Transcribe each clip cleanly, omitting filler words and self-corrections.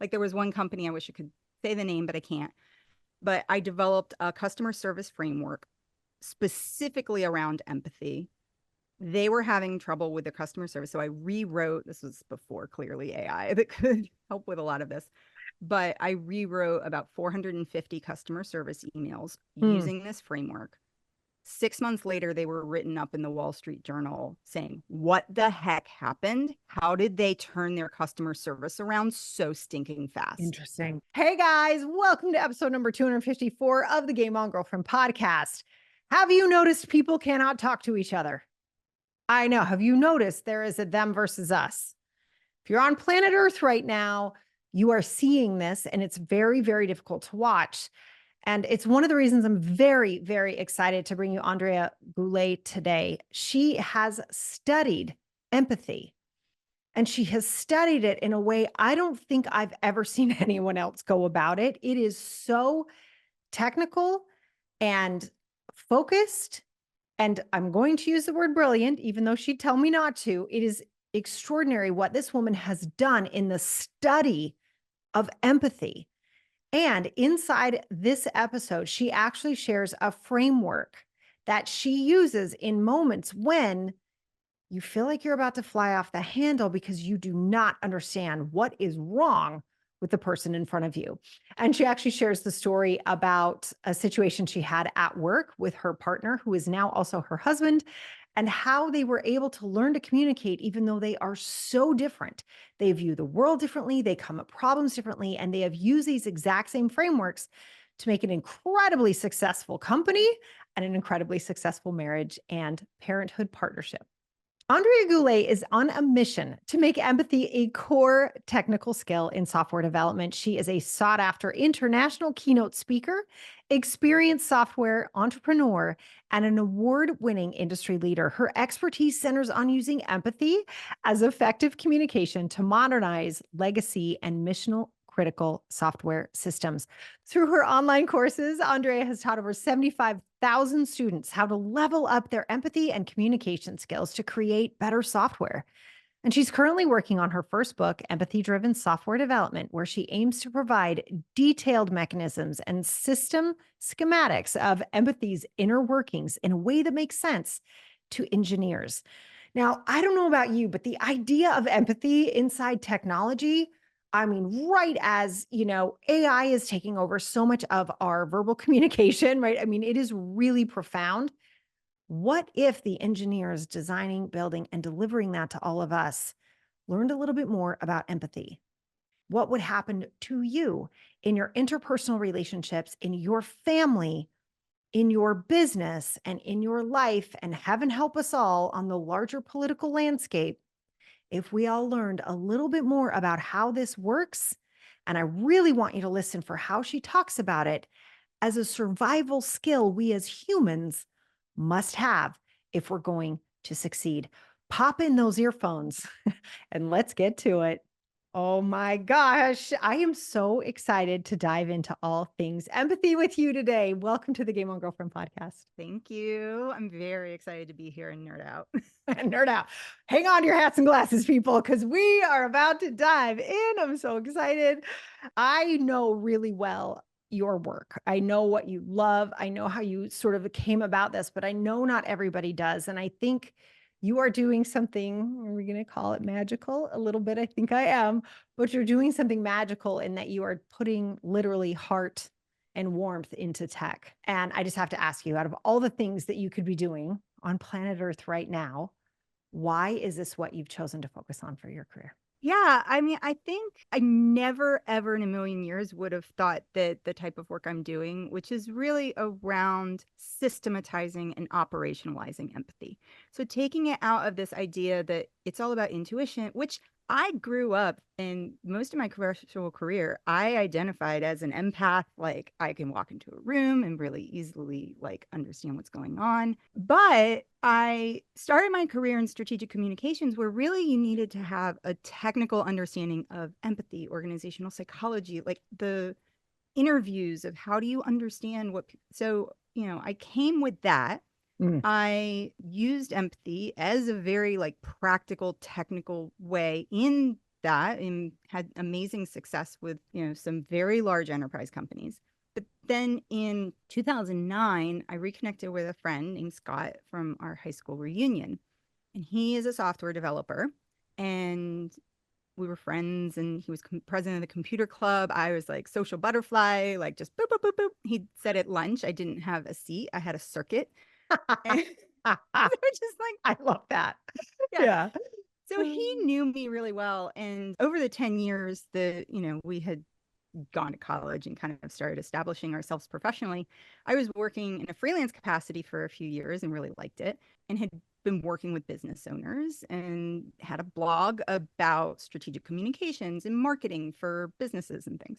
Like there was one company, I wish I could say the name, but I can't. But I developed a customer service framework specifically around empathy. They were having trouble with the customer service. So I rewrote, this was before clearly AI that could help with a lot of this, but I rewrote about 450 customer service emails Hmm. using this framework. 6 months later, they were written up in the Wall Street Journal saying, what the heck happened? How did they turn their customer service around so stinking fast? Interesting. Hey guys, welcome to episode number 254 of the Game On Girlfriend podcast. Have you noticed people cannot talk to each other? I know. Have you noticed there is a them versus us? If you're on planet Earth right now, you are seeing this, and it's very, very difficult to watch. And it's one of the reasons I'm very, very excited to bring you Andrea Goulet today. She has studied empathy, and she has studied it in a way I don't think I've ever seen anyone else go about it. It is so technical and focused. And I'm going to use the word brilliant, even though she'd tell me not to. It is extraordinary what this woman has done in the study of empathy. And inside this episode, she actually shares a framework that she uses in moments when you feel like you're about to fly off the handle because you do not understand what is wrong with the person in front of you. And she actually shares the story about a situation she had at work with her partner, who is now also her husband, and how they were able to learn to communicate, even though they are so different. They view the world differently, they come at problems differently, and they have used these exact same frameworks to make an incredibly successful company and an incredibly successful marriage and parenthood partnership. Andrea Goulet is on a mission to make empathy a core technical skill in software development. She is a sought after international keynote speaker, experienced software entrepreneur, and an award winning industry leader. Her expertise centers on using empathy as effective communication to modernize legacy and missional critical software systems. Through her online courses, Andrea has taught over 75,000 students how to level up their empathy and communication skills to create better software. And she's currently working on her first book, Empathy Driven Software Development, where she aims to provide detailed mechanisms and system schematics of empathy's inner workings in a way that makes sense to engineers. Now, I don't know about you, but the idea of empathy inside technology, I mean, right as, AI is taking over so much of our verbal communication, right? I mean, it is really profound. What if the engineers designing, building, and delivering that to all of us learned a little bit more about empathy? What would happen to you in your interpersonal relationships, in your family, in your business, and in your life? And heaven help us all on the larger political landscape if we all learned a little bit more about how this works. And I really want you to listen for how she talks about it as a survival skill we as humans must have if we're going to succeed. Pop in those earphones and let's get to it. Oh my gosh, I am so excited to dive into all things empathy with you today. Welcome to the Game On Girlfriend podcast. Thank you. I'm very excited to be here and nerd out. Nerd out. Hang on to your hats and glasses, people, because we are about to dive in. I'm so excited. I know really well your work. I know what you love. I know how you sort of came about this, but I know not everybody does. And I think you are doing something, are we going to call it magical? A little bit, I think I am, but you're doing something magical in that you are putting literally heart and warmth into tech. And I just have to ask you, out of all the things that you could be doing on planet Earth right now, why is this what you've chosen to focus on for your career? Yeah, I mean, I think I never, ever in a million years would have thought that the type of work I'm doing, which is really around systematizing and operationalizing empathy. So taking it out of this idea that it's all about intuition, which I grew up in most of my professional career, I identified as an empath. Like I can walk into a room and really easily like understand what's going on. But I started my career in strategic communications where really you needed to have a technical understanding of empathy, organizational psychology, like the interviews of how do you understand what. So, I came with that. Mm. I used empathy as a very like practical, technical way in that and had amazing success with, some very large enterprise companies. But then in 2009, I reconnected with a friend named Scott from our high school reunion. And he is a software developer. And we were friends, and he was president of the computer club. I was like social butterfly, like just boop, boop, boop, boop. He said at lunch, I didn't have a seat, I had a circuit. And they're just like, I love that. yeah. Yeah. So he knew me really well. And over the 10 years that, we had gone to college and kind of started establishing ourselves professionally, I was working in a freelance capacity for a few years and really liked it, and had been working with business owners and had a blog about strategic communications and marketing for businesses and things.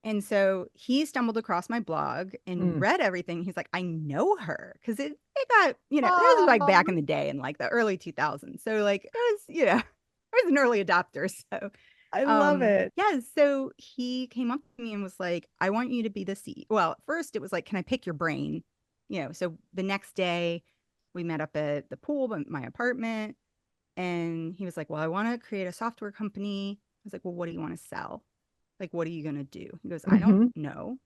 And so he stumbled across my blog and Mm. read everything. He's like, I know her. Cause it got, this is like back in Oh, the day in like the early 2000s. So like it was, I was an early adopter. So I love it. yeah, so he came up to me and was like, I want you to be the CEO. Well, at first it was like, can I pick your brain? So the next day we met up at the pool at my apartment, and he was like, well, I want to create a software company. I was like, well, what do you want to sell? Like, what are you going to do? He goes, I don't Mhm. know.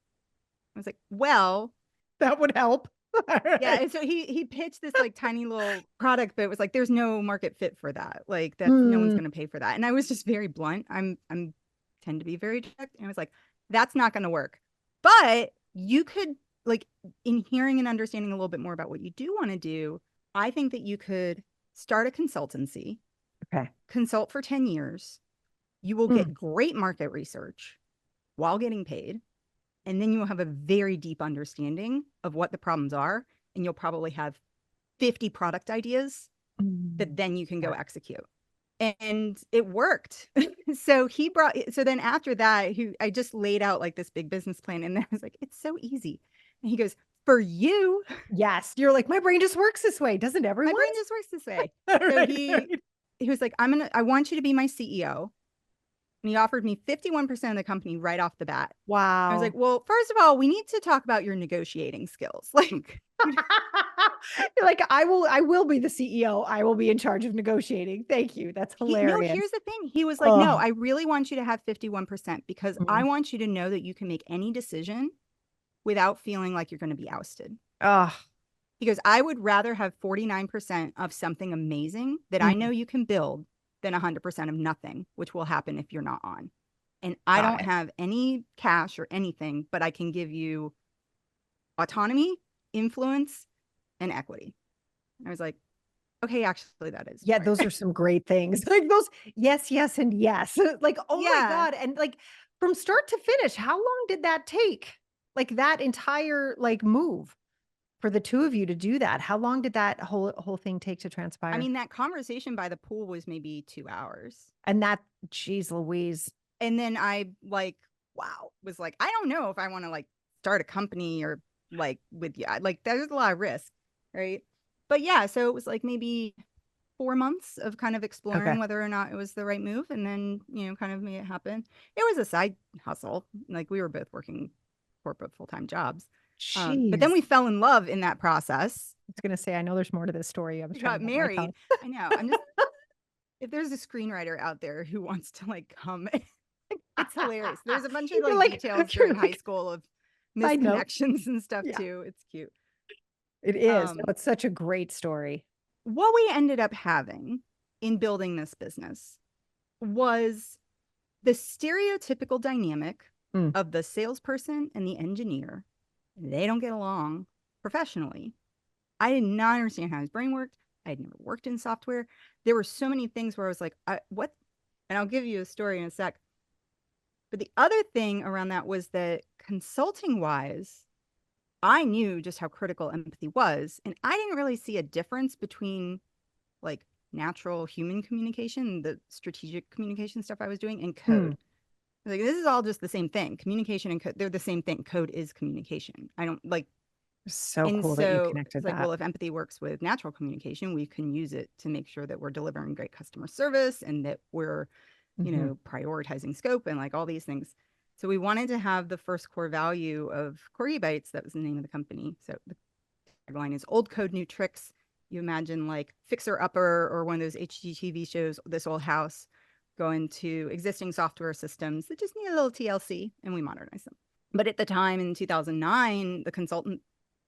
I was like, well, That would help. All yeah. right. And so he pitched this like tiny little product, but it was like, there's no market fit for that. Like that's no one's Mm. going to pay for that. And I was just very blunt. I'm tend to be very direct. And I was like, that's not going to work. But you could, like, in hearing and understanding a little bit more about what you do want to do, I think that you could start a consultancy, Okay. consult for 10 years. You will Mm. get great market research while getting paid. And then you will have a very deep understanding of what the problems are. And you'll probably have 50 product ideas that Mm. then you can go Yeah. execute. And it worked. So then after that, I just laid out like this big business plan. And then I was like, it's so easy. And he goes, for you, Yes. You're like, my brain just works this way. Doesn't my everyone? brain just works this way. So Right, he, right. he was like, I want you to be my CEO. And he offered me 51% of the company right off the bat. I was like, Wow. well, first of all, we need to talk about your negotiating skills. Like, You're like, I will be the CEO. I will be in charge of negotiating. Thank you. That's no, hilarious. here's the thing. He was like, no, Oh. I really want you to have 51% because I Mm. want you to know that you can make any decision without feeling like you're going to be ousted. Oh. He goes, I would rather have 49% of something amazing that I Mm. know you can build than 100% of nothing, which will happen if you're not on. And I Got don't it. have any cash or anything, but I can give you autonomy, influence, and equity. I was like, okay, actually, that is Yeah, smart. those are some great things. Like those yes, yes, and yes. Like, oh my Yeah. God. And like from start to finish, how long did that take? Like that entire like move for the two of you to do that. How long did that whole thing take to I transpire? mean, that conversation by the pool was maybe 2 hours. And that, geez, Louise. And then I like, wow, was like, I don't know if I want to like start a company or like with you. Like, there's a lot of risk. Right. But yeah, so it was like maybe 4 months of kind of Okay. exploring whether or not it was the right move, and then, kind of made it happen. It was a side hustle. Like we were both working corporate full-time jobs. But then Jeez. we fell in love in that process. I was gonna say, I know there's more to this story. I was We trying to got bite my married. tongue. I know. I'm just, if there's a screenwriter out there who wants to like come, it's hilarious. There's a bunch of You're like like, details you're during high like, school of side note. misconnections and stuff Yeah, too. It's cute. it is. No, Um, it's such a great story. what we ended up having in building this business was the stereotypical dynamic Mm. of the salesperson and the engineer. They don't get along professionally. I did not understand how his brain worked. I had never worked in software. There were so many things where I was like, what? And I'll give you a story in a sec. But the other thing around that was that consulting wise, I knew just how critical empathy was. And I didn't really see a difference between like natural human communication, the strategic communication stuff I was doing, and Mm. code. Like, this is all just the same thing. Communication and code, they're the same thing. Code is communication. I don't like, So and cool that you so connected it's like, that. well, if empathy works with natural communication, we can use it to make sure that we're delivering great customer service and that we're, Mhm. prioritizing scope and like all these things. So we wanted to have the first core value of Core Bytes. That was the name of the company. So the tagline is old code, new tricks. You imagine like Fixer Upper or one of those HGTV shows, This Old House, go into existing software systems that just need a little TLC, and we modernize them. But at the time in 2009, the consultant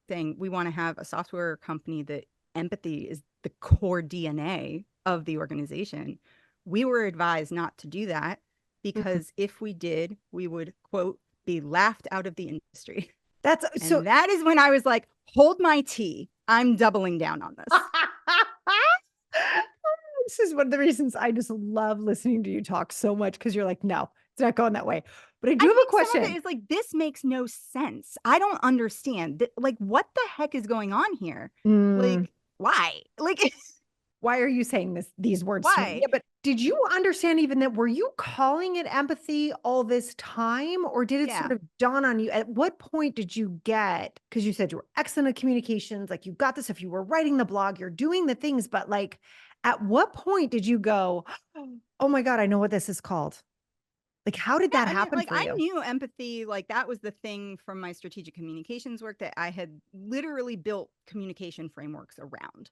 saying we want to have a software company that empathy is the core DNA of the organization. We were advised not to do that because if we did, we would, quote, be laughed out of the industry. That's so. And that is when I was like, hold my tea. I'm doubling down on this. This is one of the reasons I just love listening to you talk so much, because you're like, no, it's not going that way. But I do have a question. Some of it is like, this makes no sense. I don't understand. Like, what the heck is going on here? Like, why? Like, why are you saying these words why? to me? Yeah, but did you understand even that? Were you calling it empathy all this time, or did it sort of dawn on you? At what point did you get, because you said you were excellent at communications, like you got this, if you were writing the blog, you're doing the things, but like, at what point did you go, oh my God, I know what this is called? Like, how did that happen for you? I knew empathy, like that was the thing from my strategic communications work that I had literally built communication frameworks around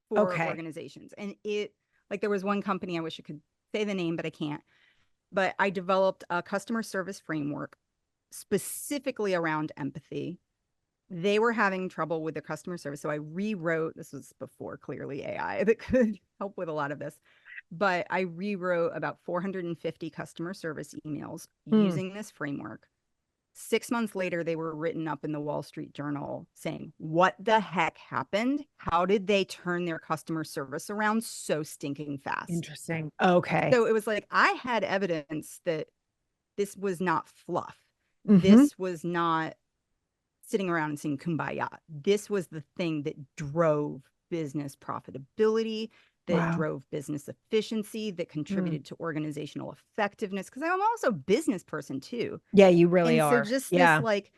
for organizations. And it, like, there was one company, I wish I could say the name, but I can't. But I developed a customer service framework specifically around empathy. They were having trouble with the customer service. So I rewrote, this was before clearly AI that could help with a lot of this, but I rewrote about 450 customer service emails using this framework. 6 months later, they were written up in the Wall Street Journal saying, what the heck happened? How did they turn their customer service around so stinking fast? Interesting. Okay. So it was like, I had evidence that this was not fluff. This was not sitting around and saying kumbaya. This was the thing that drove business profitability, that drove business efficiency, that contributed to organizational effectiveness. Because I'm also a business person too. Yeah, you really are. So just this like,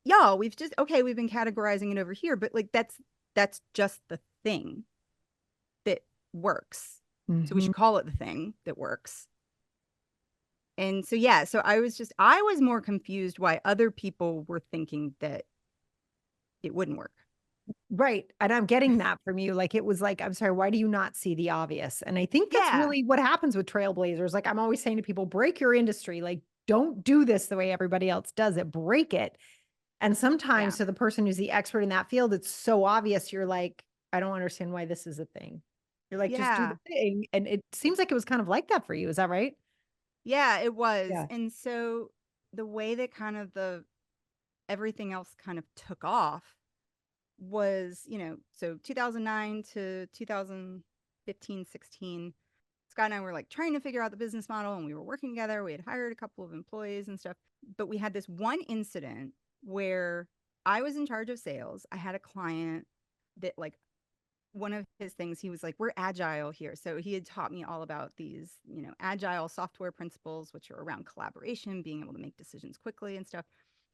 y'all, we've been categorizing it over here, but like that's just the thing that works. So we should call it the thing that works. And so, yeah, so I was more confused why other people were thinking that it wouldn't work. Right. And I'm getting that from you. Like, it was like, I'm sorry, why do you not see the obvious? And I think that's really what happens with trailblazers. Like, I'm always saying to people, break your industry. Like, don't do this the way everybody else does it. Break it. And sometimes to the person who's the expert in that field, it's so obvious. You're like, I don't understand why this is a thing. You're like, just do the thing. And it seems like it was kind of like that for you. Is that right? Yeah, it was. And so the way that kind of everything else kind of took off was, so 2009 to 2015, 16, Scott and I were like trying to figure out the business model, and we were working together. We had hired a couple of employees and stuff, but we had this one incident where I was in charge of sales. I had a client that, like, one of his things, he was like, we're agile here. So he had taught me all about these, agile software principles, which are around collaboration, being able to make decisions quickly and stuff.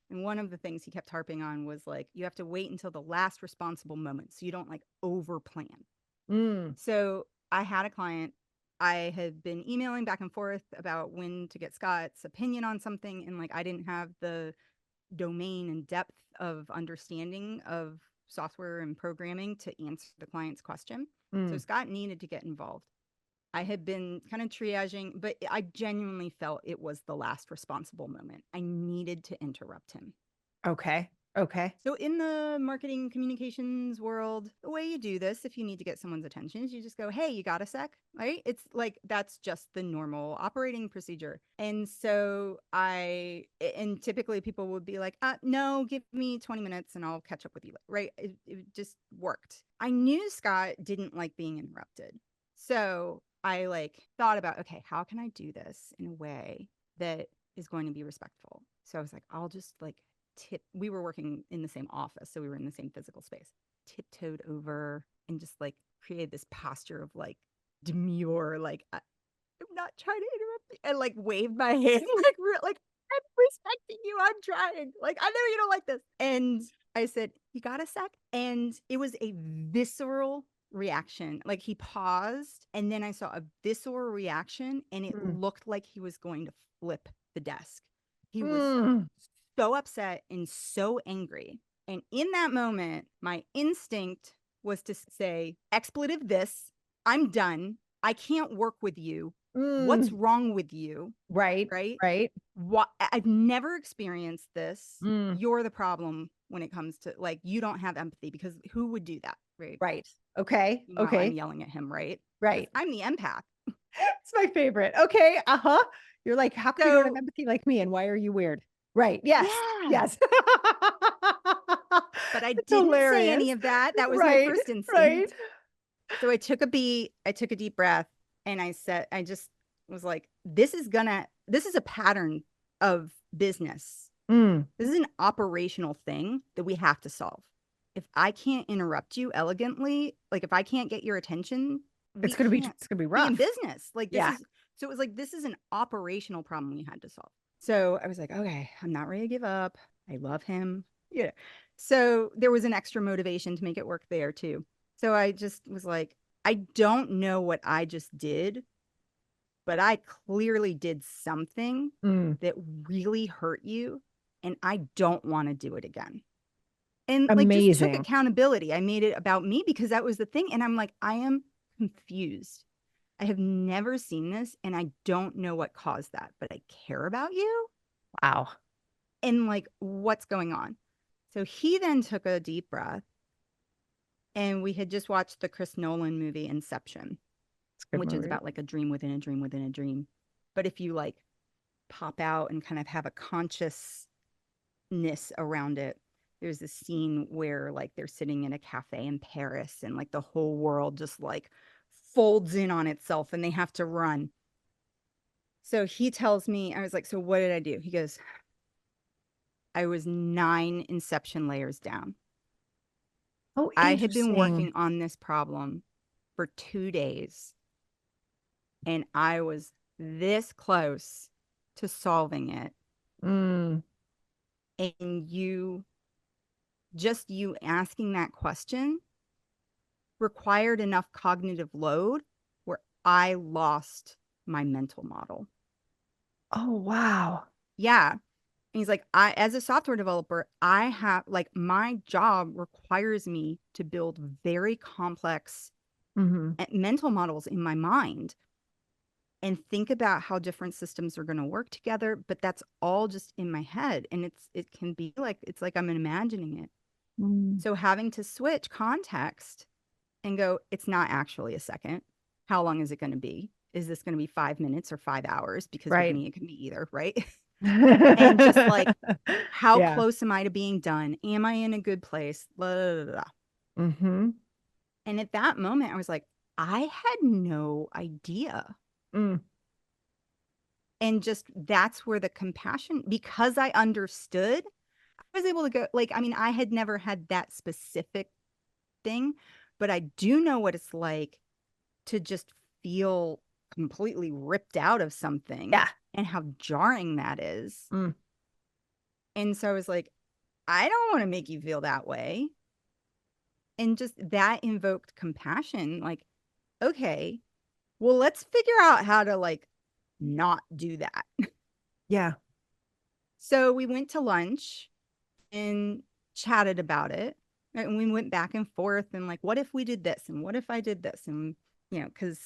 And one of the things he kept harping on was like, you have to wait until the last responsible moment, so you don't like over plan. So I had a client. I had been emailing back and forth about when to get Scott's opinion on something. And like, I didn't have the domain and depth of understanding of software and programming to answer the client's question. So Scott needed to get involved. I had been kind of triaging, but I genuinely felt it was the last responsible moment. I needed to interrupt him. Okay. So in the marketing communications world, the way you do this, if you need to get someone's attention, is you just go, hey, you got a sec, right? It's like, that's just the normal operating procedure. And so and typically people would be like, no, give me 20 minutes and I'll catch up with you, right? It just worked. I knew Scott didn't like being interrupted. So I thought about, okay, how can I do this in a way that is going to be respectful? So I was like, I'll just we were working in the same office, so we were in the same physical space, tiptoed over and just created this posture of demure, I'm not trying to interrupt you, and waved my hand I'm respecting you, I'm trying, I know you don't like this. And I said, you got a sec? And it was a visceral reaction. He paused, and then I saw a visceral reaction, and it looked like he was going to flip the desk. He was so upset and so angry. And in that moment, my instinct was to say, expletive this, I'm done. I can't work with you. What's Mm. wrong with you? Right. Right? Right. What I've never experienced this. Mm. You're the problem when it comes to like you don't have empathy because who would do that? Right. Right. Okay. Meanwhile, I'm Okay. yelling at him, right? Because Right. I'm the empath. It's my favorite. Okay. Uh-huh. You're like, how come you don't have So empathy like me? And why are you weird? Right. Yes. yeah. Yes. But I It's didn't say hilarious. any of that. That was my Right. first Right. instinct. So I took a beat, I took a deep breath, and I said, I just was like, this is a pattern of business. Mm. This is an operational thing that we have to solve. If I can't interrupt you elegantly, like if I can't get your attention, we can't It's gonna be be in rough. business. Like this Yeah. is, so it was like, this is an operational problem we had to solve. So I was like, okay, I'm not ready to give up. I love him. Yeah. So there was an extra motivation to make it work there too. So I just was like, I don't know what I just did, but I clearly did something Mm. that really hurt you, and I don't want to do it again. And like just took Amazing. accountability. I made it about me because that was the thing. And I'm like, I am confused. I have never seen this and I don't know what caused that, but I care about you Wow. and like what's going on. So he then took a deep breath and we had just watched the Chris Nolan movie Inception, It's a good which is movie. about like a dream within a dream within a dream. But if you like pop out and kind of have a consciousness around it, there's this scene where like they're sitting in a cafe in Paris and like the whole world just like folds in on itself and they have to run. So he tells me, I was like, so what did I do? He goes, I was 9 inception layers down. Oh, I had been interesting. working on this problem for 2 days and I was this close to solving it. Mm. And you asking that question required enough cognitive load where I lost my mental model. Oh, wow. Yeah. And he's like, I, as a software developer, I have like my job requires me to build very complex Hmm. mental models in my mind and think about how different systems are going to work together. But that's all just in my head. And it can be like, it's like I'm imagining it. Mm. So having to switch context and go, it's not actually a second. How long is it going to be? Is this going to be 5 minutes or 5 hours? Because with Right. me, it can be either, right? And just like, how Yeah. close am I to being done? Am I in a good place? Blah, blah, blah, blah. Hmm. And at that moment, I was like, I had no idea. Mm. And just that's where the compassion, because I understood, I was able to go, like, I mean, I had never had that specific thing, but I do know what it's like to just feel completely ripped out of something Yeah. and how jarring that is. Mm. And so I was like, I don't want to make you feel that way. And just that invoked compassion. Like, okay, well, let's figure out how to like not do that. Yeah. So we went to lunch and chatted about it. And we went back and forth and like, what if we did this? And what if I did this? And, because,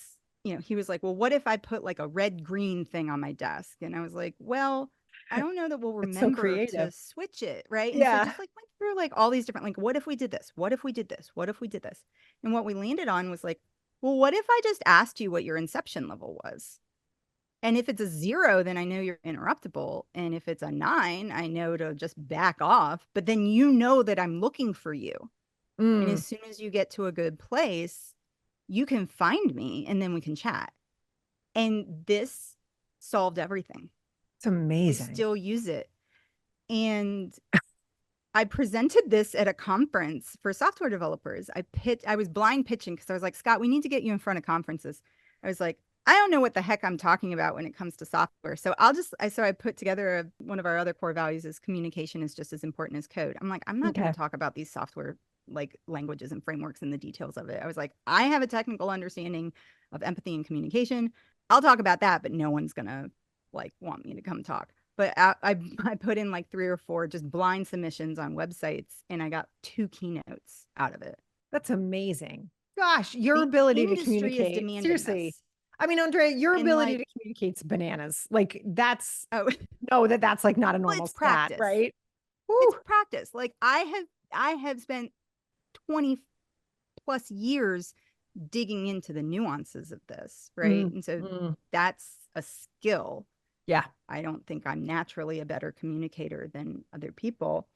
he was like, well, what if I put like a red green thing on my desk? And I was like, well, I don't know that we'll It's so remember to creative. switch it. Right. And so Yeah. just like went through like all these different, like, what if we did this? What if we did this? What if we did this? And what we landed on was like, well, what if I just asked you what your inception level was? And if it's a 0, then I know you're interruptible. And if it's a 9, I know to just back off. But then you know that I'm looking for you. And Mm. as soon as you get to a good place, you can find me and then we can chat. And this solved everything. It's We amazing. still use it. And I presented this at a conference for software developers. I was blind pitching because I was like, Scott, we need to get you in front of conferences. I was like, I don't know what the heck I'm talking about when it comes to software. So I put together one of our other core values is communication is just as important as code. I'm like, I'm not going Okay. to talk about these software like languages and frameworks and the details of it. I was like, I have a technical understanding of empathy and communication. I'll talk about that, but no one's going to like want me to come talk. But I put in like 3 or 4 just blind submissions on websites and I got 2 keynotes out of it. That's amazing. Gosh, your The ability to industry is communicate. demanding Seriously. this. I mean, Andrea, your And ability like, to communicate's bananas. Like that's oh, no, that's like not a well, normal it's stat, practice. right? It's Woo. practice. Like I have spent 20 plus years digging into the nuances of this, right? Mm, And so mm, that's a skill. yeah. I don't think I'm naturally a better communicator than other people.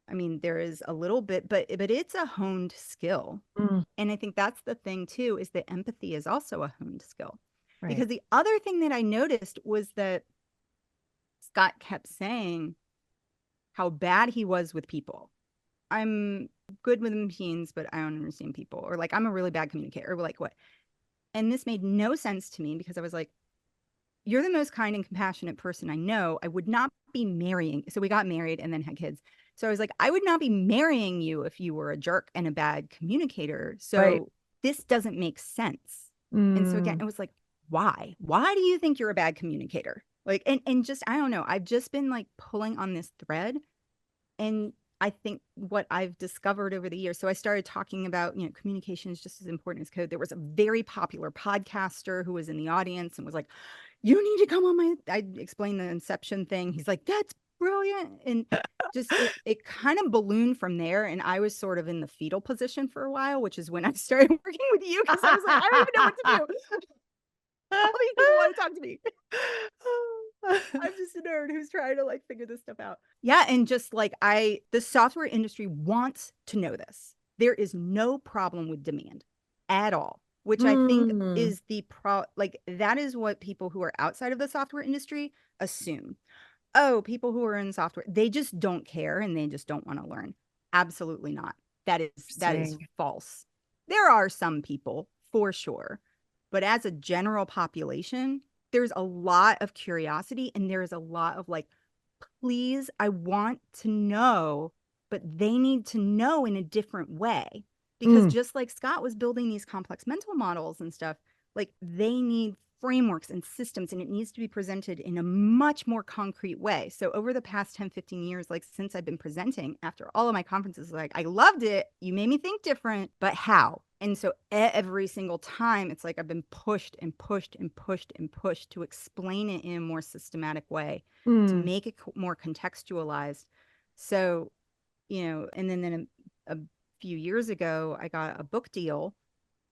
I mean, there is a little bit, but it's a honed skill. Mm, And I think that's the thing too, is that empathy is also a honed skill. right. Because the other thing that I noticed was that Scott kept saying how bad he was with people. I'm good with machines, but I don't understand people. Or like, I'm a really bad communicator. Or like, what? And this made no sense to me because I was like, you're the most kind and compassionate person I know. I would not be marrying. So we got married and then had kids. So I was like, I would not be marrying you if you were a jerk and a bad communicator. Right. So this doesn't make sense. And so again, Mm, it was like, why? Why do you think you're a bad communicator? Like, and just, I don't know. I've just been like pulling on this thread. And I think what I've discovered over the years, so I started talking about, communication is just as important as code. There was a very popular podcaster who was in the audience and was like, you need to come on my, I explained the inception thing. He's like, that's brilliant. And just it kind of ballooned from there. And I was sort of in the fetal position for a while, which is when I started working with you because I was like, I don't even know what to do. All these people want to talk to me. I'm just a nerd who's trying to like figure this stuff out. Yeah, and just like the software industry wants to know this. There is no problem with demand at all, which I think Mm, is like that is what people who are outside of the software industry assume. Oh, people who are in software, they just don't care and they just don't want to learn. Absolutely not. That is interesting. false. There are some people for sure, but as a general population, there's a lot of curiosity and there's a lot of like, please, I want to know, but they need to know in a different way. Because Mm, just like Scott was building these complex mental models and stuff, like they need frameworks and systems and it needs to be presented in a much more concrete way. So over the past 10, 15 years, like since I've been presenting after all of my conferences, like I loved it. You made me think different, but how? And so every single time it's like I've been pushed and pushed and pushed and pushed to explain it in a more systematic way, to mm, make it more contextualized. So, and then a few years ago, I got a book deal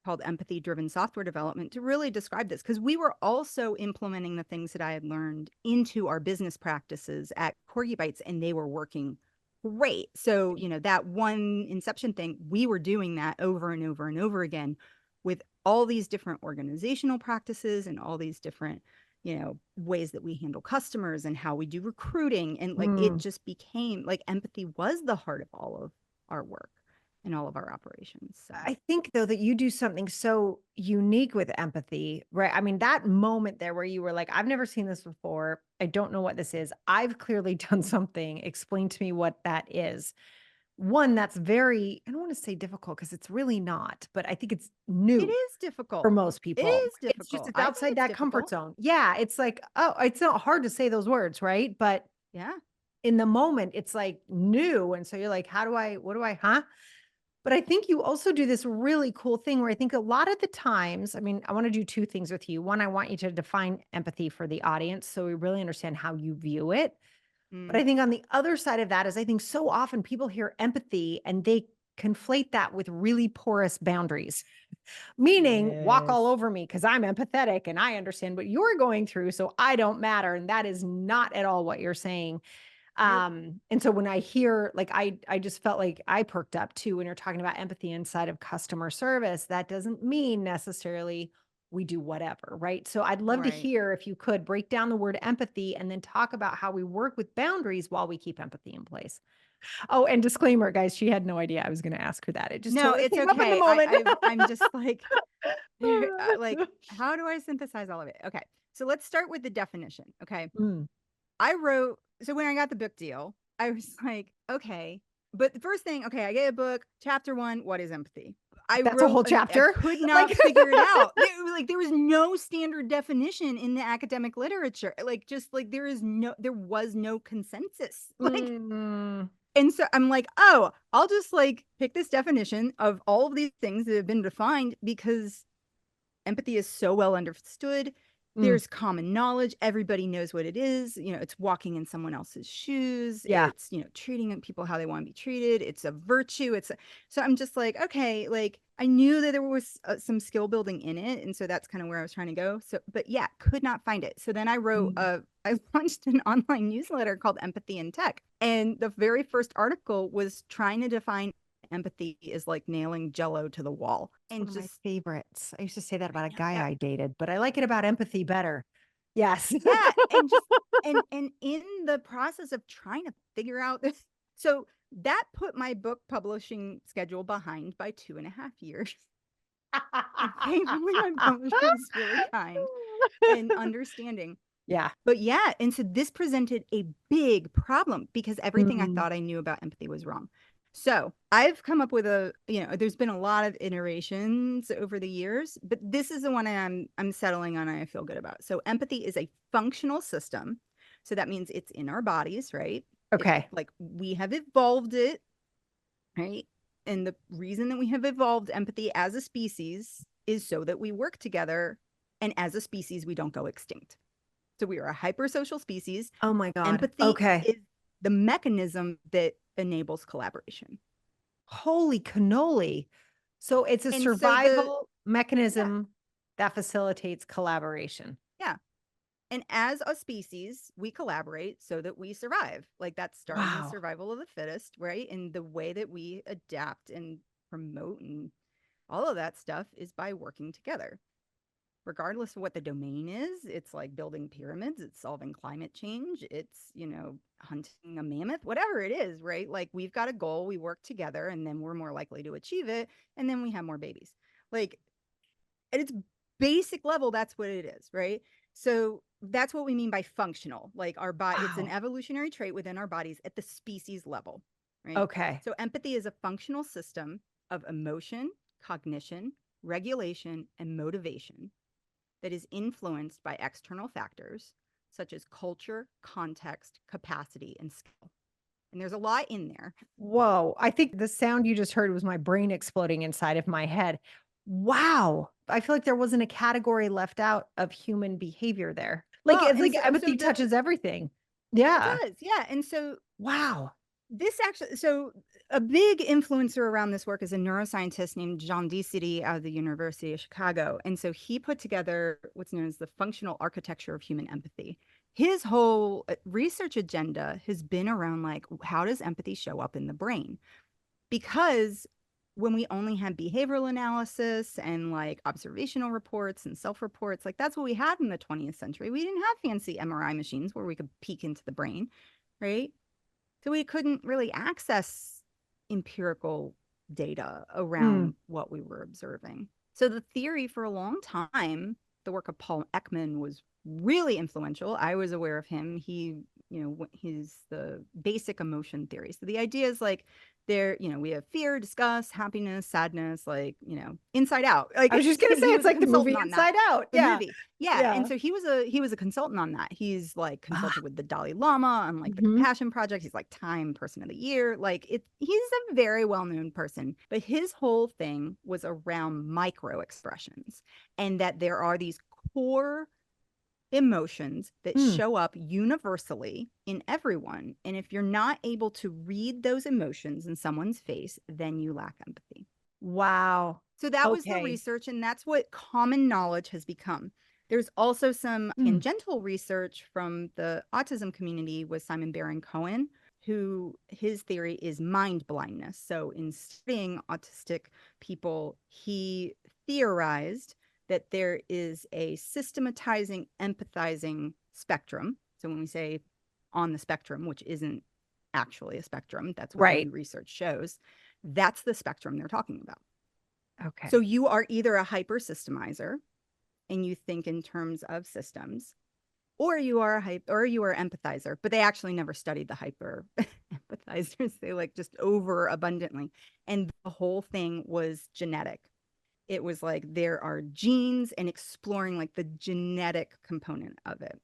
called Empathy Driven Software Development to really describe this because we were also implementing the things that I had learned into our business practices at Corgi Bites and they were working great. So, that one inception thing, we were doing that over and over and over again with all these different organizational practices and all these different, ways that we handle customers and how we do recruiting. And like it mm. just became like empathy was the heart of all of our work and all of our operations. So I think though that you do something so unique with empathy, right? I mean, that moment there where you were like, I've never seen this before. I don't know what this is. I've clearly done something. Explain to me what that is. One that's very, I don't want to say difficult because it's really not, but I think it's it new is for difficult. most It people. is It's just, difficult. it's I think outside it's that comfort difficult. zone. Yeah. It's like, oh, it's not hard to say those words, right? But Yeah. in the moment, it's like new. And so you're like, what do I, huh? But I think you also do this really cool thing where I think a lot of the times, I mean, I want to do two things with you. One, I want you to define empathy for the audience so we really understand how you view it. But Mm. I think on the other side of that is I think so often people hear empathy and they conflate that with really porous boundaries, meaning walk all Yes. over me because I'm empathetic and I understand what you're going through. So I don't matter. And that is not at all what you're saying. Nope. And so when I hear like I just felt like I perked up too when you're talking about empathy inside of customer service. That doesn't mean necessarily we do whatever, right? So I'd love to Right. hear if you could break down the word empathy and then talk about how we work with boundaries while we keep empathy in place. Oh, and disclaimer, guys, she had no idea I was going to ask her that. It just No, totally it's came up in the okay. moment. I'm just like, like, how do I synthesize all of it? Okay. So let's start with the definition. Okay. Mm, So when I got the book deal, I was like, okay. But the first thing, okay, I get a book, chapter one, what is empathy? that's a whole I chapter. could Like not figure it out. There was no standard definition in the academic literature. Like, just like there was no consensus. Like, mm, and so I'm like, oh, I'll just like pick this definition of all of these things that have been defined because empathy is so well understood. Mm, There's common knowledge. Everybody knows what it is. It's walking in someone else's shoes. yeah. It's, treating people how they want to be treated. It's a virtue. So I'm just like, okay, like I knew that there was some skill building in it. And so that's kind of where I was trying to go. So, but yeah, could not find it. So then Mm. I launched an online newsletter called Empathy in Tech. And the very first article was trying to define empathy is like nailing jello to the wall. It's And one of my just, favorites. I used to say that I about a know, guy yeah, I dated, but I like it about empathy better. Yes. yeah, and just and in the process of trying to figure out this, so that put my book publishing schedule behind by 2.5 years. And thankfully my publisher was really kind and understanding. Yeah. But yeah, and so this presented a big problem because everything I Mm, thought I knew about empathy was wrong. So I've come up with there's been a lot of iterations over the years, but this is the one I'm settling on and I feel good about. So empathy is a functional system. So that means it's in our bodies, right? It okay. like we have evolved it, right? And the reason that we have evolved empathy as a species is so that we work together and as a species we don't go extinct. So we are a hypersocial species. Oh my God. Empathy Okay. is the mechanism that enables collaboration. Holy cannoli. So it's a And so the survival yeah, mechanism that facilitates collaboration. yeah. And as a species, we collaborate so that we survive. Like that's Darwin's Wow. survival of the fittest, right? And the way that we adapt and promote and all of that stuff is by working together. Regardless of what the domain is, it's like building pyramids, it's solving climate change, it's, hunting a mammoth, whatever it is, right? Like we've got a goal, we work together, and then we're more likely to achieve it, and then we have more babies. Like at its basic level, that's what it is, right? So that's what we mean by functional. Like our body, it's an Wow. evolutionary trait within our bodies at the species level, right? Okay. So empathy is a functional system of emotion, cognition, regulation, and motivation that is influenced by external factors such as culture, context, capacity, and skill. And there's a lot in there. Whoa. I think the sound you just heard was my brain exploding inside of my head. Wow. I feel like there wasn't a category left out of human behavior there. Like Well, it's and like so empathy the touches everything. it Yeah. does, yeah. And so Wow. so a big influencer around this work is a neuroscientist named Jean City out of the University of Chicago. And so he put together what's known as the functional architecture of human empathy. His whole research agenda has been around like, how does empathy show up in the brain? Because when we only had behavioral analysis and like observational reports and self-reports, like that's what we had in the 20th century. We didn't have fancy MRI machines where we could peek into the brain, right? So we couldn't really access empirical data Mm, around what we were observing. So the theory for a long time, the work of Paul Ekman was really influential. I was aware of him. He's the basic emotion theory. So the idea is like we have fear, disgust, happiness, sadness, like, inside out. I was Like just gonna say he it's was a like the movie consultant on that. Inside Out. The Yeah. movie. Yeah. And Yeah. so he was a consultant on that. He's like Ah, consulted with the Dalai Lama on like the mhm. Compassion Project. He's like Time Person of the Year. He's a very well-known person. But his whole thing was around micro expressions and that there are these core emotions that Mm. show up universally in everyone. And if you're not able to read those emotions in someone's face, then you lack empathy. Wow. So that was the Okay. research, and that's what common knowledge has become. There's also some Mm. tangential research from the autism community with Simon Baron Cohen, who his theory is mind blindness. So in studying autistic people, he theorized that there is a systematizing, empathizing spectrum. So when we say on the spectrum, which isn't actually a spectrum, that's what Right. new research shows, that's the spectrum they're talking about. So Okay. you are either a hyper systemizer and you think in terms of systems, or you are empathizer, but they actually never studied the hyper empathizers. They like just over abundantly. And the whole thing was genetic. It was like there are genes and exploring like the genetic component of it.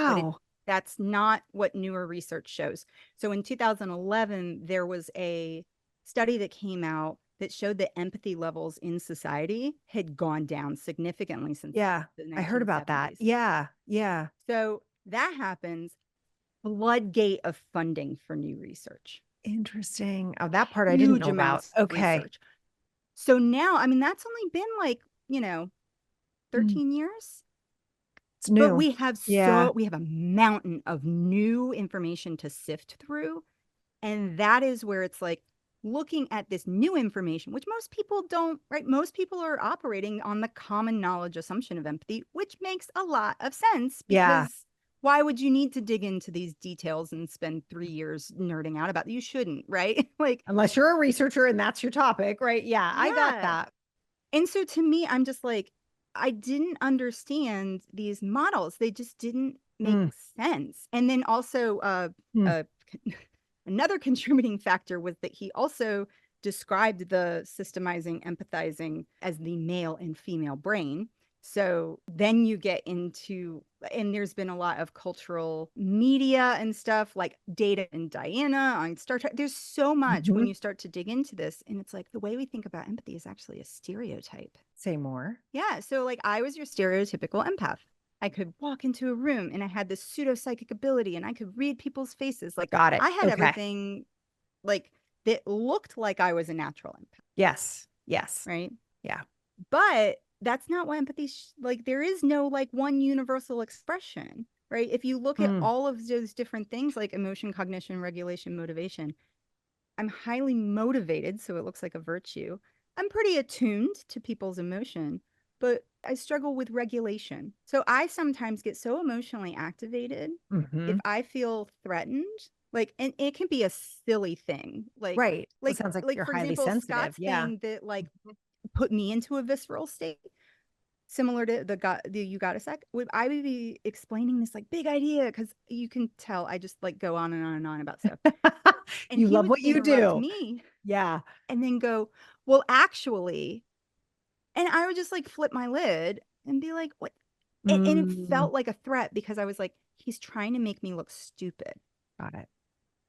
But Wow. that's not what newer research shows. So in 2011, there was a study that came out that showed that empathy levels in society had gone down significantly since Yeah. the I heard about that. 1970s. Yeah. Yeah. So that happens, floodgate of funding for new research. Interesting. Oh, that part I didn't Huge know about. amounts of Okay. research. So now, I mean, that's only been like, you know, Mm, 13 years. it's But new. we have Yeah. a mountain of new information to sift through. And that is where it's like looking at this new information, which most people don't, right? Most people are operating on the common knowledge assumption of empathy, which makes a lot of sense Yeah. because why would you need to dig into these details and spend 3 years nerding out about it? You shouldn't, right? Like, Unless you're a researcher and that's your topic, right? Yeah. I got yeah. that. And so to me, I'm just like, I didn't understand these models. They just didn't make Mm, sense. And then also, mm, uh, another contributing factor was that he also described the systemizing, empathizing as the male and female brain. So then you get into, and there's been a lot of cultural media and stuff like Data and Diana on Star Trek. There's so much when mhm. you start to dig into this. And it's like the way we think about empathy is actually a stereotype. Say more. Yeah. So, like, I was your stereotypical empath. I could walk into a room and I had this pseudo psychic ability and I could read people's faces. Like, Got it. I had Okay. everything like that looked like I was a natural empath, Yes. Yes. right? Yeah. But that's not what empathy like there is no like one universal expression, right? If you look at Mm, all of those different things like emotion, cognition, regulation, motivation, I'm highly motivated, so it looks like a virtue. I'm pretty attuned to people's emotion, but I struggle with regulation. So I sometimes get so emotionally activated if mhm. I feel threatened, like, and it can be a silly thing, Right. Well, it sounds like like you're for highly example, sensitive. Scott's Yeah. thing that like Mhm. put me into a visceral state, similar to the you got a sec. Would I would be explaining this like big idea because you can tell I just like go on and on and on about stuff, and You he love would what you interrupt do. me Yeah. and then go, well, actually, and I would just like flip my lid and be like, what? And it Mm, felt like a threat because I was like, he's trying to make me look stupid. got it.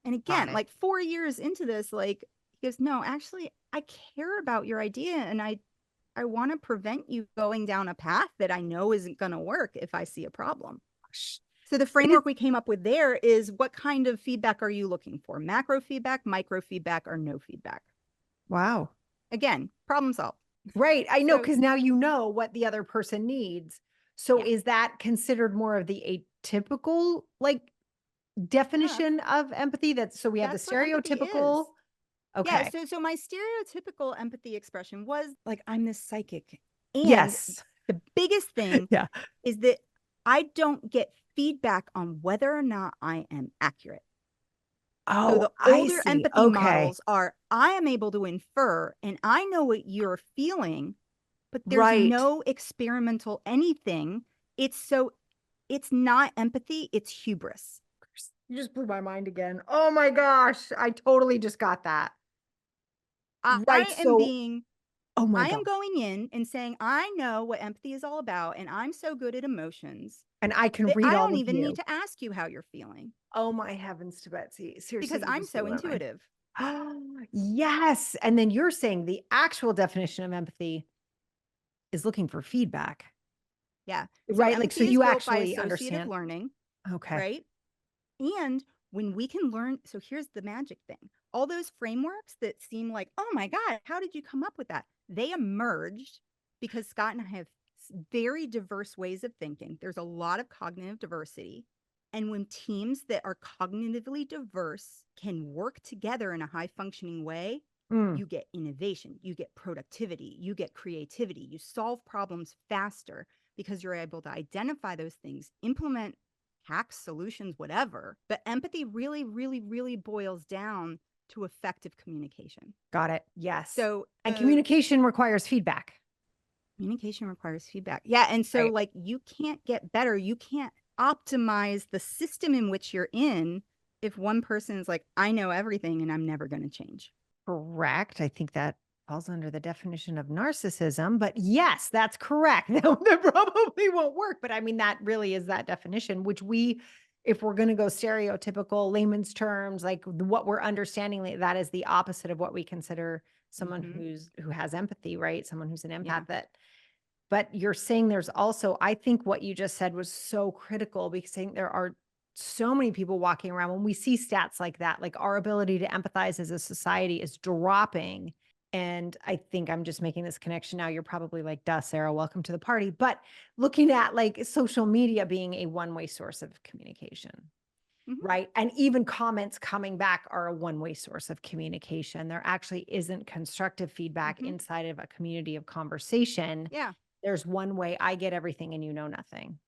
And Got again, it. like 4 years into this, like he goes, no, actually, I care about your idea and I want to prevent you going down a path that I know isn't going to work if I see a problem. Gosh. So the It is. framework we came up with there is what kind of feedback are you looking for? Macro feedback, micro feedback, or no feedback? Wow. Again, problem solved. Right. I know, So because now you know what the other person needs. So yeah, is that considered more of the atypical like yeah, definition of empathy? That's so we have the that's what empathy is. stereotypical. Yeah, Okay. so my stereotypical empathy expression was like I'm this psychic. And Yes. the biggest thing Yeah. is that I don't get feedback on whether or not I am accurate. So Oh, the I older see. empathy Okay. models are I am able to infer and I know what you're feeling, but there's Right. no experimental anything. It's not empathy, it's hubris. You just blew my mind again. Oh my gosh. I totally just got that. Right. I am So, being oh my I am God. going in and saying, I know what empathy is all about, and I'm so good at emotions And I can that read I all don't of even need you. to ask you how you're feeling Oh my heavens to Betsy. because Seriously, you I'm just blew so my mind. intuitive. Yes. And then you're saying the actual definition of empathy is looking for feedback, Yeah. So right? Like, so empathy is you built by actually associative understand. learning, Okay. right? And when we can learn, so here's the magic thing all those frameworks that seem like, oh my God, how did you come up with that? They emerged because Scott and I have very diverse ways of thinking. There's a lot of cognitive diversity. And when teams that are cognitively diverse can work together in a high functioning way, Mm, you get innovation, you get productivity, you get creativity, you solve problems faster because you're able to identify those things, implement hacks, solutions, whatever. But empathy really, really, really boils down to effective communication. got it. Yes. So And the communication requires feedback, communication requires feedback. Yeah. And so, right? like, you can't get better. You can't optimize the system in which you're in if one person is like, I know everything and I'm never going to change. Correct. I think that falls under the definition of narcissism, but yes, that's correct. That probably won't work. But I mean, that really is that definition, which we, if we're going to go stereotypical layman's terms, like what we're understanding, that is the opposite of what we consider someone Mm-hmm. who has empathy, right? Someone who's an Yeah. empath but you're saying there's also, I think what you just said was so critical because saying there are so many people walking around when we see stats like that, like our ability to empathize as a society is dropping. And I think I'm just making this connection now. You're probably like, duh, Sarah, welcome to the party. But looking at like social media being a one-way source of communication, Mm-hmm. right? And even comments coming back are a one-way source of communication. There actually isn't constructive feedback Mm-hmm. inside of a community of conversation. Yeah. There's one way I get everything and you know nothing.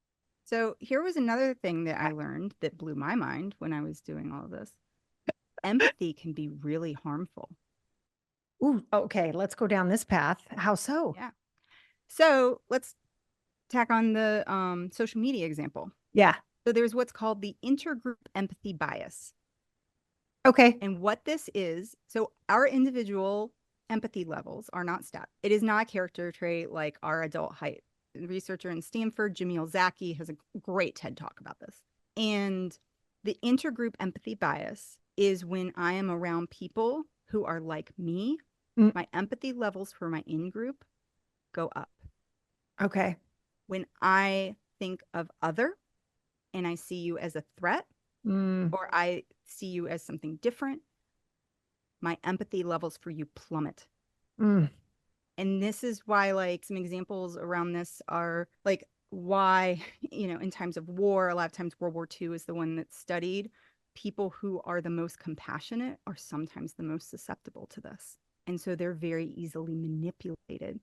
So here was another thing that I learned that blew my mind when I was doing all of this. Empathy can be really harmful. Ooh, okay, let's go down this path. How so? Yeah. So let's tack on the social media example. Yeah. So there's what's called the intergroup empathy bias. Okay. And what this is, so our individual empathy levels are not stat. It is not a character trait like our adult height. The researcher in Stanford, Jamil Zaki, has a great TED talk about this. And the intergroup empathy bias is when I am around people who are like me, Mm, my empathy levels for my in group go up. okay. When I think of other and I see you as a threat Mm, or I see you as something different, my empathy levels for you plummet. mm, And this is why, like, some examples around this are like why, in times of war, a lot of times World War II is the one that's studied. People who are the most compassionate are sometimes the most susceptible to this. And so they're very easily manipulated,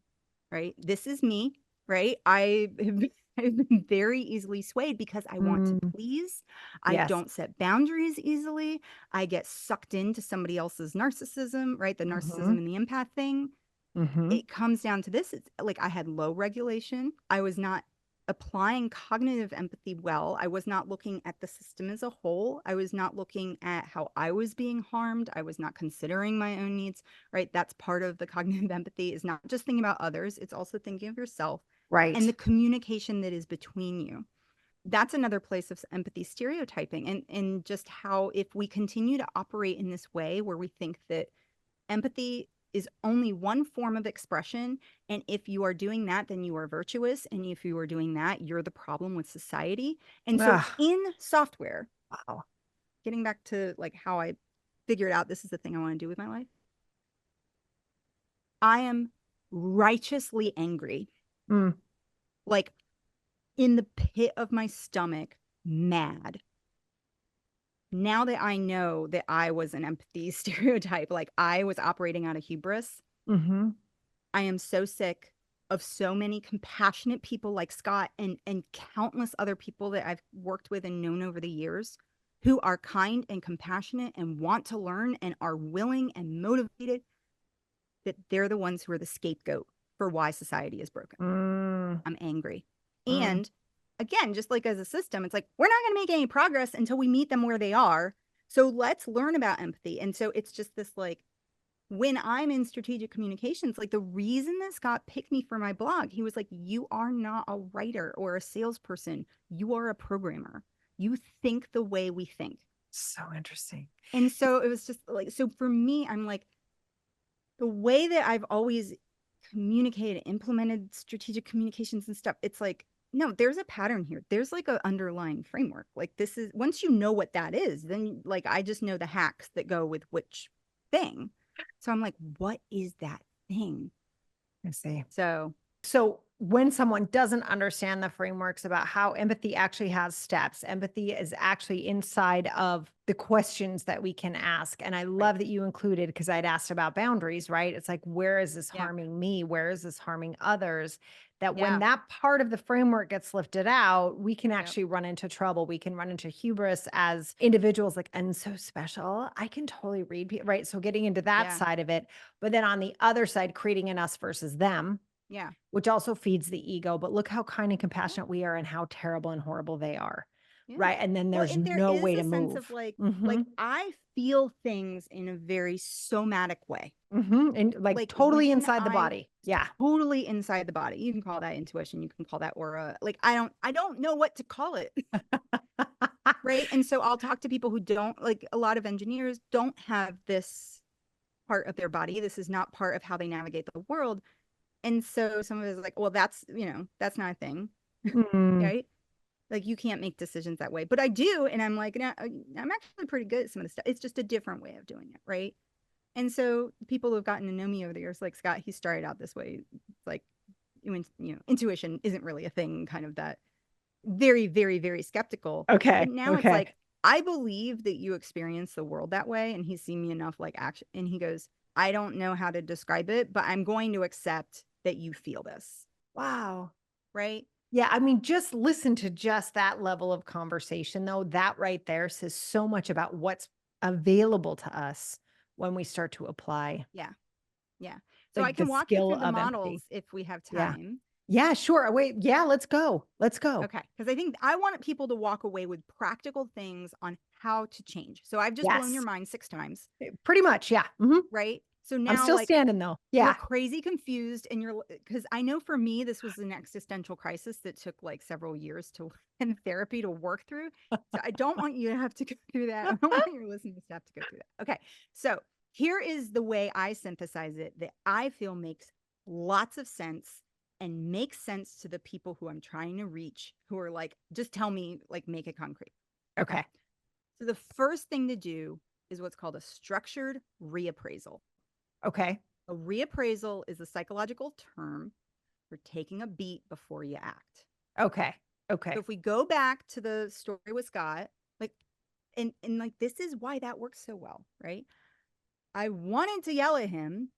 right? This is me, right? I've been very easily swayed because I want to mm. please. I Yes. don't set boundaries easily. I get sucked into somebody else's narcissism, right? The narcissism Mm-hmm. and the empath thing. Mm-hmm. It comes down to this. It's like I had low regulation. I was not applying cognitive empathy well. I was not looking at the system as a whole. I was not looking at how I was being harmed. I was not considering my own needs, right? That's part of the cognitive empathy is not just thinking about others, it's also thinking of yourself and the Right. communication that is between you. That's another place of empathy stereotyping and just how if we continue to operate in this way where we think that empathy is only one form of expression. And if you are doing that, then you are virtuous. And if you are doing that, you're the problem with society. And so Ah, in software, wow. getting back to like how I figured out this is the thing I want to do with my life, I am righteously angry, Mm, like in the pit of my stomach, mad. Now that I know that I was an empathy stereotype, like I was operating out of hubris, mm-hmm. I am so sick of so many compassionate people like Scott and countless other people that I've worked with and known over the years who are kind and compassionate and want to learn and are willing and motivated that they're the ones who are the scapegoat for why society is broken. Mm, I'm angry. mm. And again, just like as a system, it's like we're not going to make any progress until we meet them where they are. So let's learn about empathy. And so it's just this like when I'm in strategic communications, like the reason that Scott picked me for my blog, he was like, you are not a writer or a salesperson. You are a programmer. You think the way we think. So interesting. And so it was just like, so for me, I'm like, the way that I've always communicated, implemented strategic communications and stuff, it's like, no, there's a pattern here. There's like an underlying framework. Like this is once you know what that is, then like I just know the hacks that go with which thing. So I'm like, what is that thing? I see. So So when someone doesn't understand the frameworks about how empathy actually has steps, empathy is actually inside of the questions that we can ask. And I right. love that you included because I'd asked about boundaries, right? It's like, where is this Yeah. harming me? Where is this harming others? That when Yeah. that part of the framework gets lifted out, we can Yep. actually run into trouble. We can run into hubris as individuals, like, I'm so special. I can totally read people, right? So getting into that Yeah. side of it. But then on the other side, creating an us versus them Yeah. which also feeds the ego. But look how kind and Yeah. compassionate we are and how terrible and horrible they are. Yeah. Right. And then Well, there's and there no is way a to sense of move. like Mm-hmm. I feel things in a very somatic way. Mm-hmm. And like Like totally when inside the I body. Yeah. totally inside the body. You can call that intuition, you can call that aura. Like I don't know what to call it. Right? And so I'll talk to people who don't like a lot of engineers don't have this part of their body. This is not part of how they navigate the world. And so some of it is like, well, that's, that's not a thing, Mm. right? Like you can't make decisions that way, but I do. And I'm like, no, I'm actually pretty good at some of the stuff. It's just a different way of doing it. Right. And so people who have gotten to know me over the years, like Scott, he started out this way. It's like, intuition isn't really a thing, kind of that very, very, very skeptical. But Okay. now it's Okay. like, I believe that you experience the world that way. And he's seen me enough like action. And he goes, I don't know how to describe it, but I'm going to accept that you feel this. Wow. Right. Yeah, I mean, just listen to just that level of conversation, though. That right there says so much about what's available to us when we start to apply, Yeah. Yeah. So I like, the can walk you skill through the of empathy. models if we have Yeah. time. Yeah, sure. Wait, yeah, let's go. Let's go. Okay. Because I think I want people to walk away with practical things on how to change. So I've just blown your Yes. mind 6 times, Pretty much, yeah. right? So I'm now, still like, standing, though. you're Yeah. crazy confused and you're, because I know for me, this was an existential crisis that took like several years to in therapy to work through. So I don't want you to have to go through that. I don't want your listeners to have to go through that. Okay. So here is the way I synthesize it that I feel makes lots of sense and makes sense to the people who I'm trying to reach, who are like, just tell me, like, make it concrete. Okay. Okay. So the first thing to do is what's called a structured reappraisal. Okay. A reappraisal is a psychological term for taking a beat before you act. Okay. So Okay. if we go back to the story with Scott, like, and like, this is why that works so well, right? I wanted to yell at him,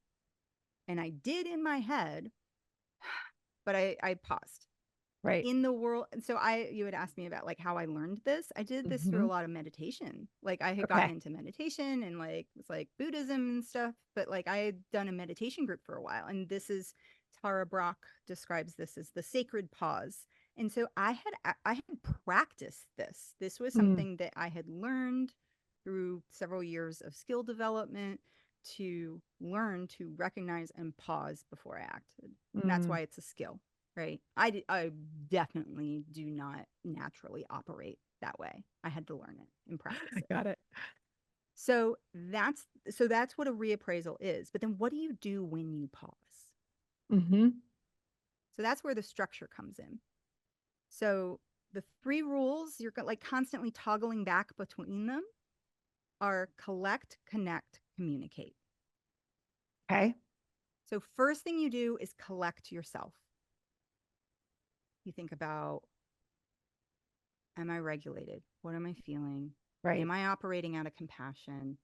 and I did in my head, but I paused. Right. In the world, and so you had asked me about like how I learned this. I did this through Mhm. a lot of meditation. Like I had gotten Okay. into meditation and like it was like Buddhism and stuff, but like I had done a meditation group for a while. And this is Tara Brach describes this as the sacred pause. And so I had practiced this. This was Mm, something that I had learned through several years of skill development to learn to recognize and pause before I acted. And that's mm. why it's a skill, right? I definitely do not naturally operate that way. I had to learn it and practice I it. got it. So that's what a reappraisal is. But then what do you do when you pause? Mhm. So that's where the structure comes in. So the three rules you're like constantly toggling back between them are collect, connect, communicate. Okay. So first thing you do is collect yourself. You think about, am I regulated? What am I feeling? Right. Am I operating out of compassion?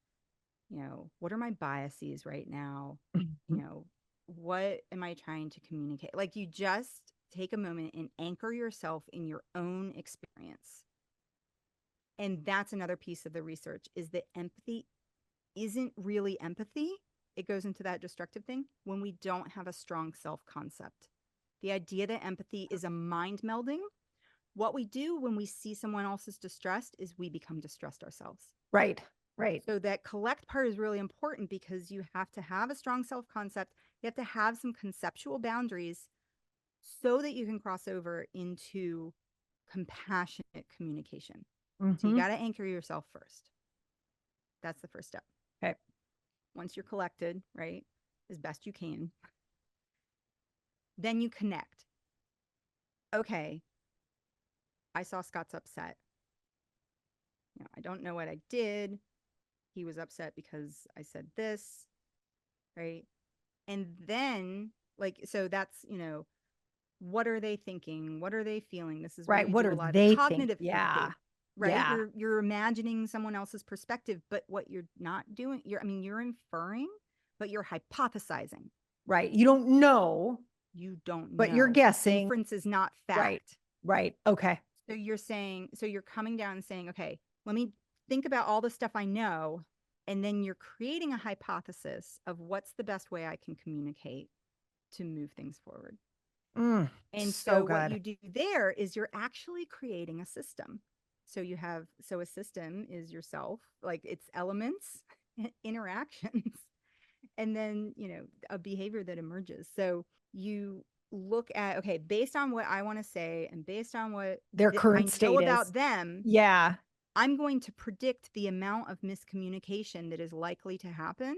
What are my biases right now? Mhm. What am I trying to communicate? Like, you just take a moment and anchor yourself in your own experience. And that's another piece of the research, is that empathy isn't really empathy. It goes into that destructive thing when we don't have a strong self concept. The idea that empathy is a mind melding. What we do when we see someone else's distressed is we become distressed ourselves. Right. Right. So that collect part is really important because you have to have a strong self concept. You have to have some conceptual boundaries so that you can cross over into compassionate communication. So you Mhm. got to anchor yourself first. That's the first step. Okay. Once you're collected, right, as best you can, then you connect. Okay, I saw Scott's upset. I don't know what I did. He was upset because I said this, right? And then, like, so that's, what are they thinking? What are they feeling? This is where Right. you What do a are lot of the they think? cognitive Yeah. thinking, right? Yeah. You're imagining someone else's perspective, but what you're not doing, you're inferring, but you're hypothesizing. Right. You don't know, You don't but you're know. guessing. Inference is not Right. fact. Right. Okay. So you're coming down and saying, okay, let me think about all the stuff I know. And then you're creating a hypothesis of what's the best way I can communicate to move things forward. And So so what good. you do there is you're actually creating a system. So a system is yourself, like its elements, interactions, and then, a behavior that emerges. So you look at, okay, based on what I want to say and based on what Their I current know state is. about them, Yeah. I'm going to predict the amount of miscommunication that is likely to happen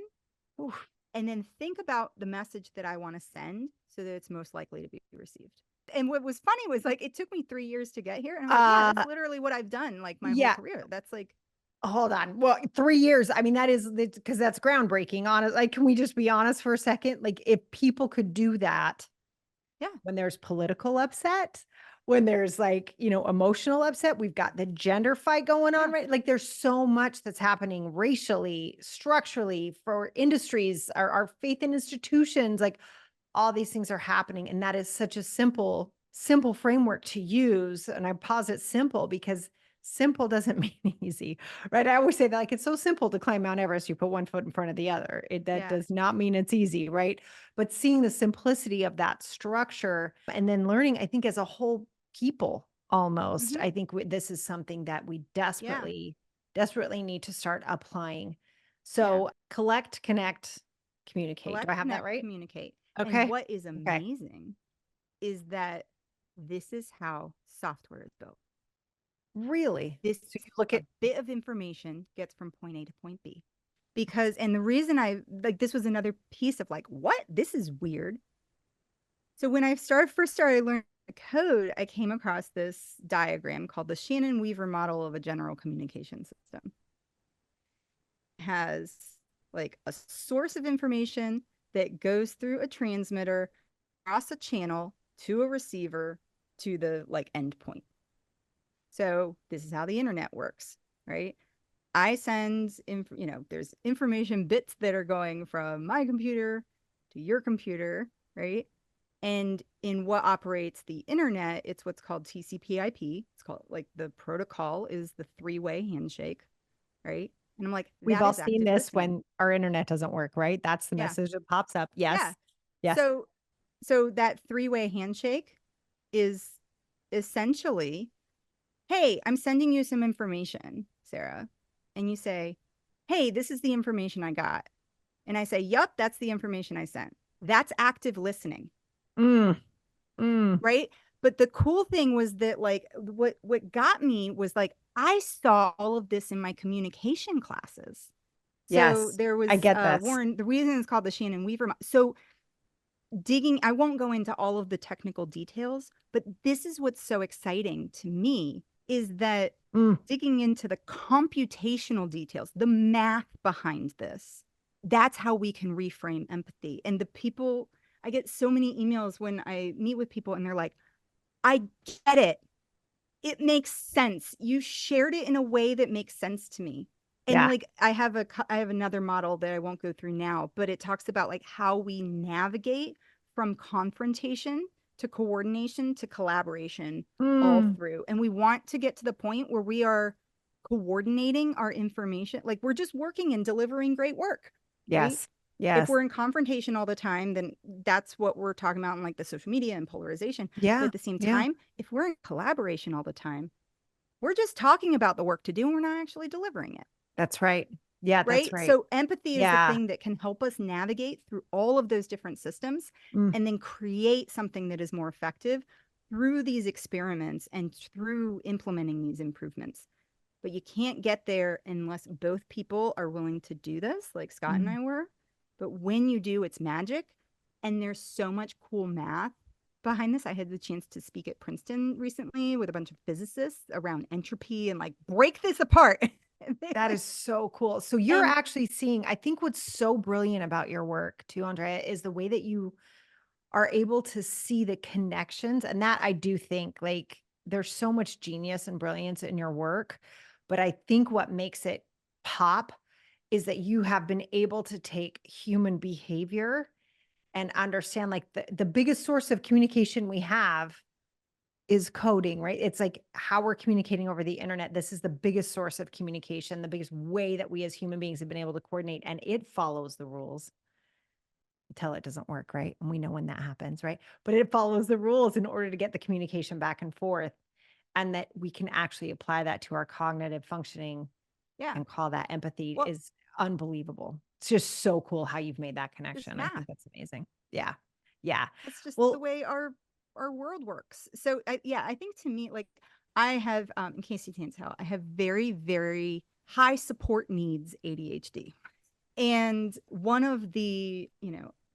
Oof. and then think about the message that I want to send so that it's most likely to be received. And what was funny was like, it took me 3 years to get here. And I'm like, yeah, that's Uh, literally what I've done like my whole yeah. career. That's like, Hold on. Well, 3 years. I mean, that is because that's groundbreaking. Honest, like, can we just be honest for a second? Like, if people could do that yeah, when there's political upset, when there's like, emotional upset, we've got the gender fight going on, yeah, right? Like, there's so much that's happening racially, structurally for industries, our faith in institutions. Like, all these things are happening, and that is such a simple framework to use. And I posit simple because simple doesn't mean easy, right? I always say that, like, it's so simple to climb Mount Everest, you put one foot in front of the other. That yeah. does not mean it's easy, right? But seeing the simplicity of that structure and then learning, I think, as a whole people, almost, Hmm. I think this is something that we Yeah, desperately need to start applying. yeah. So collect, connect, communicate. Do I Collect, have that connect, right? communicate. And Okay. what is Okay. amazing is that this is how software is built. Really? This So you look a at bit of information gets from point A to point B. Because, and the reason I like this was another piece of like, what? This is weird. So when I first started learning the code, I came across this diagram called the Shannon Weaver model of a general communication system. It has like a source of information that goes through a transmitter, across a channel to a receiver to the like endpoint. So this is how the internet works, right? I send, there's information bits that are going from my computer to your computer, right? And in what operates the internet, it's what's called TCP/IP. It's called like the protocol is the three-way handshake, right? And I'm like, we've that all is seen active this listening. when our internet doesn't work, right? That's the Yeah. message that pops up. Yeah. Yes. Yes. So so that three-way handshake is essentially, hey, I'm sending you some information, Sarah. And you say, hey, this is the information I got. And I say, yup, that's the information I sent. That's active listening, Mm, mm. right? But the cool thing was that like what got me was like I saw all of this in my communication classes. So Yes. there I was get this. Warren, the reason it's called the Shannon Weaver. So digging, I won't go into all of the technical details, but this is what's so exciting to me is that Mm, digging into the computational details, the math behind this, that's how we can reframe empathy. And the people, I get so many emails when I meet with people and they're like, I get it. It makes sense. You shared it in a way that makes sense to me. And yeah. like I have another model that I won't go through now, but it talks about like how we navigate from confrontation to coordination to collaboration all Mm, through. And we want to get to the point where we are coordinating our information, like we're just working and delivering great work, right? yes. If Yes. we're in confrontation all the time, then that's what we're talking about in like the social media and polarization. But Yeah. at the same Yeah. time, if we're in collaboration all the time, we're just talking about the work to do and we're not actually delivering it. That's right. Yeah, that's Right. right. So empathy is the Yeah. thing that can help us navigate through all of those different systems Mm, and then create something that is more effective through these experiments and through implementing these improvements. But you can't get there unless both people are willing to do this, like Scott and mm. I were. But when you do, it's magic. And there's so much cool math behind this. I had the chance to speak at Princeton recently with a bunch of physicists around entropy and like break this apart. And they That like, is so cool. So you're and actually seeing, I think what's so brilliant about your work too, Andrea, is the way that you are able to see the connections. And that I do think like there's so much genius and brilliance in your work. But I think what makes it pop is that you have been able to take human behavior and understand like the biggest source of communication we have is coding, right? It's like how we're communicating over the internet. This is the biggest source of communication, the biggest way that we as human beings have been able to coordinate, and it follows the rules until it doesn't work, right? And we know when that happens, right? But it follows the rules in order to get the communication back and forth, and that we can actually apply that to our cognitive functioning yeah, and call that empathy well, is unbelievable. It's just so cool how you've made that just connection. I math. think that's amazing. Yeah. Yeah. That's just the Well, way our world works. So yeah, I think to me, like I have, in case you can't tell, I have very, very high support needs ADHD. And one of the,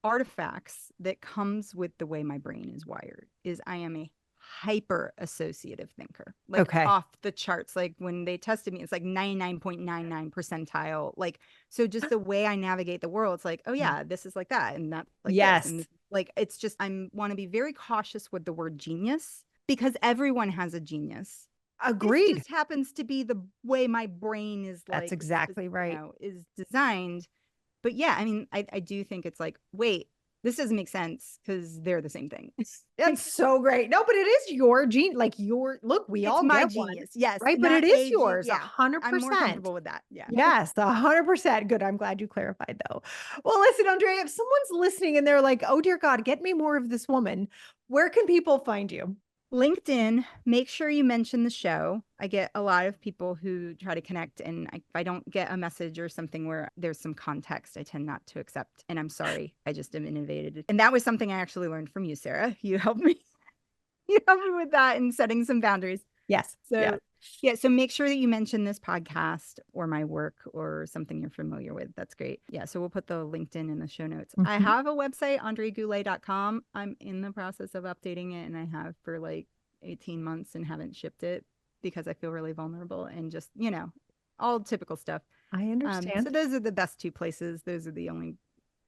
artifacts that comes with the way my brain is wired is I am a hyper associative thinker, like Okay. off the charts. Like when they tested me, it's like 99.99 percentile. Like, so just the way I navigate the world, it's like, oh yeah, this is like that and that's like this. And Yes. like, it's just, I want to be very cautious with the word genius because everyone has a genius. This Agreed. just happens to be the way my brain is That's like, exactly right. is designed. But yeah, I mean, I do think it's like, wait, this doesn't make sense because they're the same thing. That's so great. No, but it is your gene. Like look, we It's all my get one, genius. Yes, right? But not it is a yours, yeah. I'm more 100%. comfortable with that. Yeah. Yes, 100%. Good. I'm glad you clarified though. Well, listen, Andrea, if someone's listening and they're like, oh dear God, get me more of this woman, where can people find you? LinkedIn, make sure you mention the show. I get a lot of people who try to connect, and if I don't get a message or something where there's some context, I tend not to accept. And I'm sorry, I just am innovated. And that was something I actually learned from you, Sarah. You helped me. You helped me with that and setting some boundaries. Yes. So, Yes. yeah, so make sure that you mention this podcast or my work or something you're familiar with. That's great. Yeah, so we'll put the LinkedIn in the show notes. I Mhm. have a website, andreagoulet.com. I'm in the process of updating it, and I have for like 18 months and haven't shipped it because I feel really vulnerable and just, all typical stuff. I So understand. those are the best two places. Those are the only,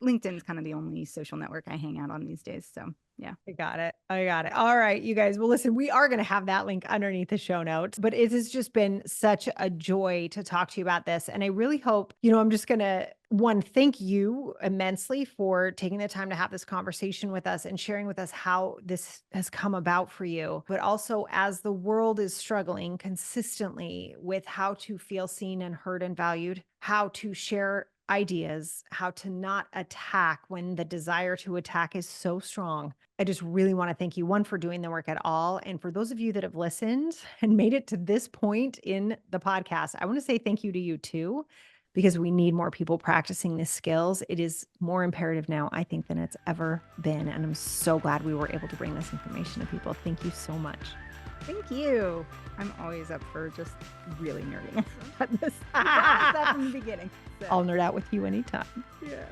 LinkedIn's kind of the only social network I hang out on these days. So, yeah. I got it. I got it. All right, you guys. Well, listen, we are going to have that link underneath the show notes, but it has just been such a joy to talk to you about this. And I really hope, I'm just going to thank you immensely for taking the time to have this conversation with us and sharing with us how this has come about for you. But also, as the world is struggling consistently with how to feel seen and heard and valued, how to share ideas, how to not attack when the desire to attack is so strong. I just really want to thank you, one, for doing the work at all. And for those of you that have listened and made it to this point in the podcast, I want to say thank you to you too, because we need more people practicing these skills. It is more imperative now, I think, than it's ever been. And I'm so glad we were able to bring this information to people. Thank you so much. Thank you. I'm always up for just really nerding about this. Stuff from the beginning. So. I'll nerd out with you anytime. Yeah.